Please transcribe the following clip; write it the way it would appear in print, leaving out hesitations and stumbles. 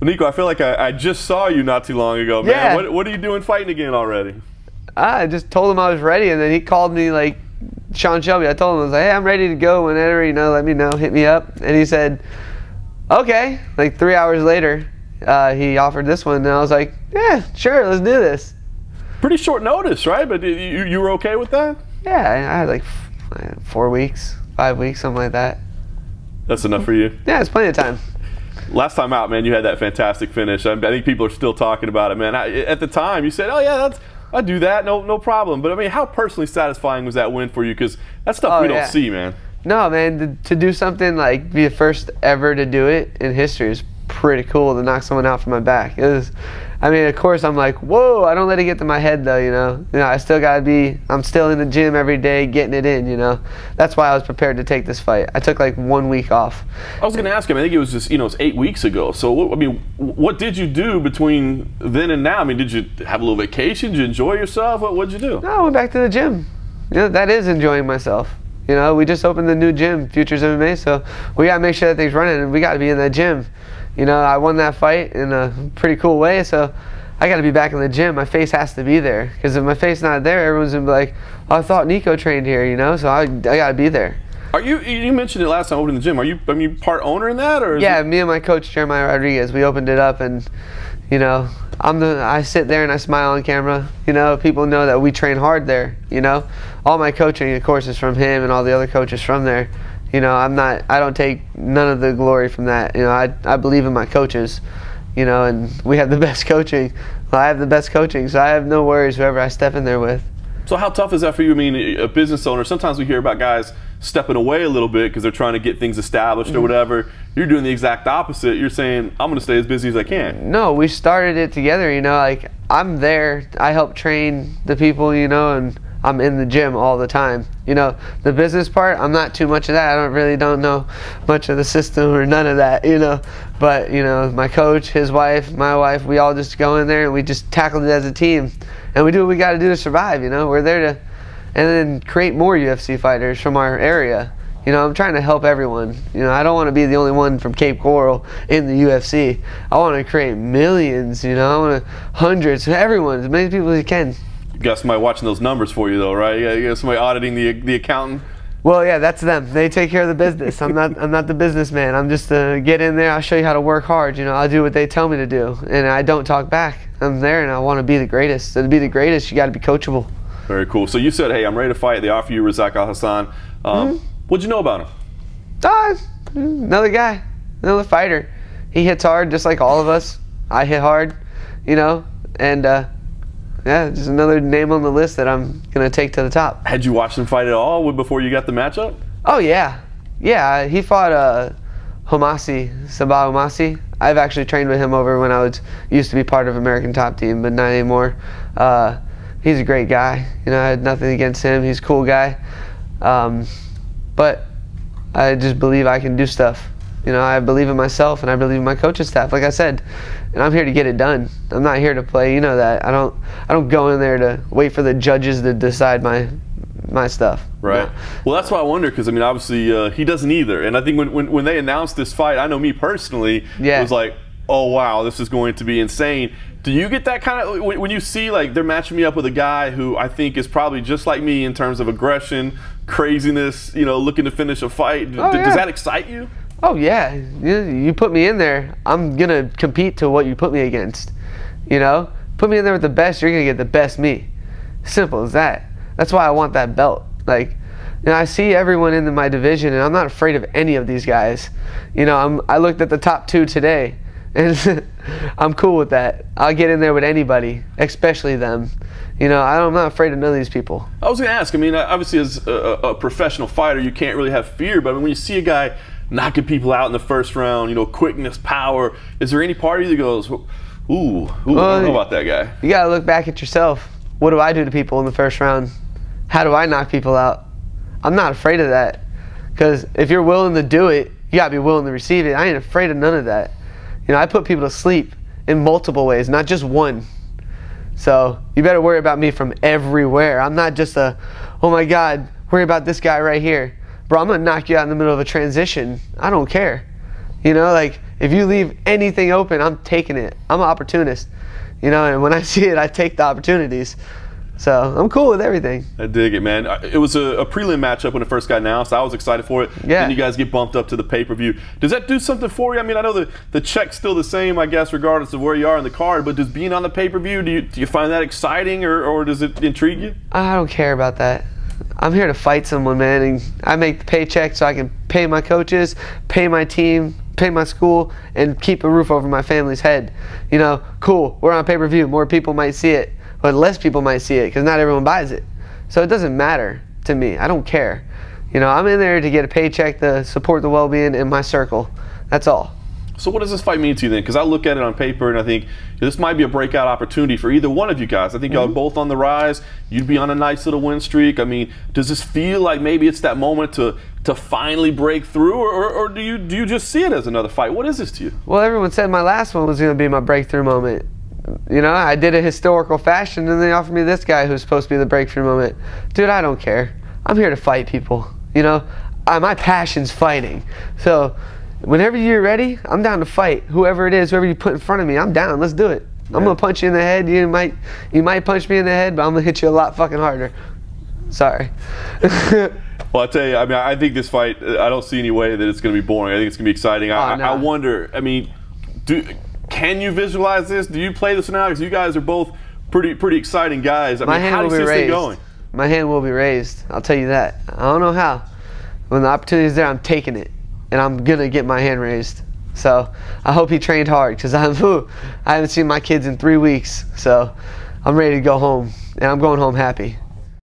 Well, Niko, I feel like I just saw you not too long ago, man. Yeah. What are you doing fighting again already? I just told him I was ready, and then he called me like Sean Shelby. I told him, I was like, hey, I'm ready to go whenever, you know, let me know, hit me up. And he said, okay. Like 3 hours later, he offered this one, and I was like, yeah, sure, let's do this. Pretty short notice, right? But you were okay with that? Yeah, I had like 4 weeks, 5 weeks, something like that. That's enough for you? Yeah, it's plenty of time. Last time out, man, you had that fantastic finish. I think people are still talking about it, man. At the time, you said, oh, yeah, I'd do that, no problem. But, I mean, how personally satisfying was that win for you? Because that's stuff we don't see, man. No, man, to do something like be the first ever to do it in history is pretty cool, to knock someone out from my back. It was, I mean, of course, I'm like, whoa, I don't let it get to my head, though, you know. I still got to be, I'm still in the gym every day getting it in, you know. That's why I was prepared to take this fight. I took like 1 week off. I was going to ask him, I think it was just, you know, it's 8 weeks ago. So, I mean, what did you do between then and now? I mean, did you have a little vacation? Did you enjoy yourself? What'd you do? No, I went back to the gym. You know, that is enjoying myself. You know, we just opened the new gym, Futures MMA, so we got to make sure that thing's running, and we got to be in that gym. You know, I won that fight in a pretty cool way, so I got to be back in the gym. My face has to be there, because if my face not there, everyone's going to be like, oh, I thought Niko trained here, you know, so I got to be there. Are you mentioned it last time opening the gym. Are you part owner in that? Or yeah, me and my coach, Jeremiah Rodriguez, we opened it up, and, you know, I sit there and I smile on camera. You know, people know that we train hard there, you know. All my coaching, of course, is from him and all the other coaches from there. You know, I don't take none of the glory from that. You know, I believe in my coaches, you know, and we have the best coaching. Well, I have the best coaching, so I have no worries whoever I step in there with. So how tough is that for you? I mean, a business owner, sometimes we hear about guys stepping away a little bit because they're trying to get things established or whatever. You're doing the exact opposite. You're saying, I'm going to stay as busy as I can. No, we started it together, you know, like I'm there. I help train the people, you know, and I'm in the gym all the time. You know, the business part, I'm not too much of that. I don't know much of the system or none of that, you know. But, you know, my coach, his wife, my wife, we all just go in there and we just tackle it as a team. And we do what we got to do to survive, you know. We're there to, and then create more UFC fighters from our area. You know, I'm trying to help everyone. You know, I don't want to be the only one from Cape Coral in the UFC. I want to create millions, you know. I want to hundreds, everyone, as many people as you can. You got somebody watching those numbers for you, though, right? You got somebody auditing the accountant. Well, yeah, that's them. They take care of the business. I'm not the businessman. I'm just get in there. I'll show you how to work hard. You know, I'll do what they tell me to do, and I don't talk back. I'm there, and I want to be the greatest. So to be the greatest, you got to be coachable. Very cool. So you said, hey, I'm ready to fight. They offer you Razak Al-Hassan. What'd you know about him? Another guy, another fighter. He hits hard just like all of us. I hit hard, you know, and yeah, just another name on the list that I'm going to take to the top. Had you watched him fight at all before you got the matchup? Oh, yeah. Yeah, he fought Homasi, Sabah Homasi. I've actually trained with him over when I used to be part of American Top Team, but not anymore. He's a great guy. You know, I had nothing against him. He's a cool guy. But I just believe I can do stuff. You know, I believe in myself and I believe in my coaching staff, like I said. And I'm here to get it done. I'm not here to play, you know that. I don't go in there to wait for the judges to decide my stuff. Right. No. Well, that's why I wonder, because I mean, obviously he doesn't either. And I think when they announced this fight, I know me personally, it was like, oh wow, this is going to be insane. Do you get that kind of, when you see like they're matching me up with a guy who I think is probably just like me in terms of aggression, craziness, you know, looking to finish a fight? Does that excite you? Oh yeah, you put me in there, I'm gonna compete to what you put me against. You know, put me in there with the best, you're gonna get the best me. Simple as that. That's why I want that belt. Like, you know, I see everyone in my division, and I'm not afraid of any of these guys. You know, I looked at the top 2 today, and I'm cool with that. I'll get in there with anybody, especially them. You know, I'm not afraid of none of these people. I was gonna ask. I mean, obviously, as a professional fighter, you can't really have fear. But I mean, when you see a guy knocking people out in the first round, you know, quickness, power, is there any part of you that goes, ooh, I don't know about that guy? You gotta look back at yourself. What do I do to people in the first round? How do I knock people out? I'm not afraid of that. Because if you're willing to do it, you gotta be willing to receive it. I ain't afraid of none of that. You know, I put people to sleep in multiple ways, not just one. So you better worry about me from everywhere. I'm not just oh my God, worry about this guy right here. Bro, I'm gonna knock you out in the middle of a transition. I don't care. You know, like, If you leave anything open, I'm taking it. I'm an opportunist, you know, and when I see it, I take the opportunities. So I'm cool with everything. I dig it, man. It was a prelim matchup when it first got announced. I was excited for it. Yeah. Then you guys get bumped up to the pay-per-view. Does that do something for you? I mean, I know the check's still the same, I guess, regardless of where you are in the card, but does being on the pay-per-view, do you find that exciting, or does it intrigue you? I don't care about that. I'm here to fight someone, man, and I make the paycheck so I can pay my coaches, pay my team, pay my school, and keep a roof over my family's head. You know, cool, we're on pay-per-view. More people might see it, but less people might see it because not everyone buys it. So it doesn't matter to me. I don't care. You know, I'm in there to get a paycheck to support the well-being in my circle. That's all. So what does this fight mean to you then? Because I look at it on paper and I think this might be a breakout opportunity for either one of you guys. I think y'all are both on the rise. You'd be on a nice little win streak. I mean, does this feel like maybe it's that moment to finally break through, or do you just see it as another fight? What is this to you? Well, everyone said my last one was going to be my breakthrough moment. You know, I did a historical fashion, and they offered me this guy who's supposed to be the breakthrough moment. Dude, I don't care. I'm here to fight people. You know, my passion's fighting. So whenever you're ready, I'm down to fight. Whoever it is, whoever you put in front of me, I'm down. Let's do it. Yeah. I'm gonna punch you in the head. You might punch me in the head, but I'm gonna hit you a lot fucking harder. Sorry. Well, I tell you, I mean, I think this fight, I don't see any way that it's gonna be boring. I think it's gonna be exciting. No. I wonder. I mean, can you visualize this? Do you play this now? Because you guys are both pretty exciting guys. I mean, how do you see this thing going? My hand will be raised. I'll tell you that. I don't know how. When the opportunity is there, I'm taking it, and I'm gonna get my hand raised. So I hope he trained hard, because I haven't seen my kids in 3 weeks. So I'm ready to go home, and I'm going home happy.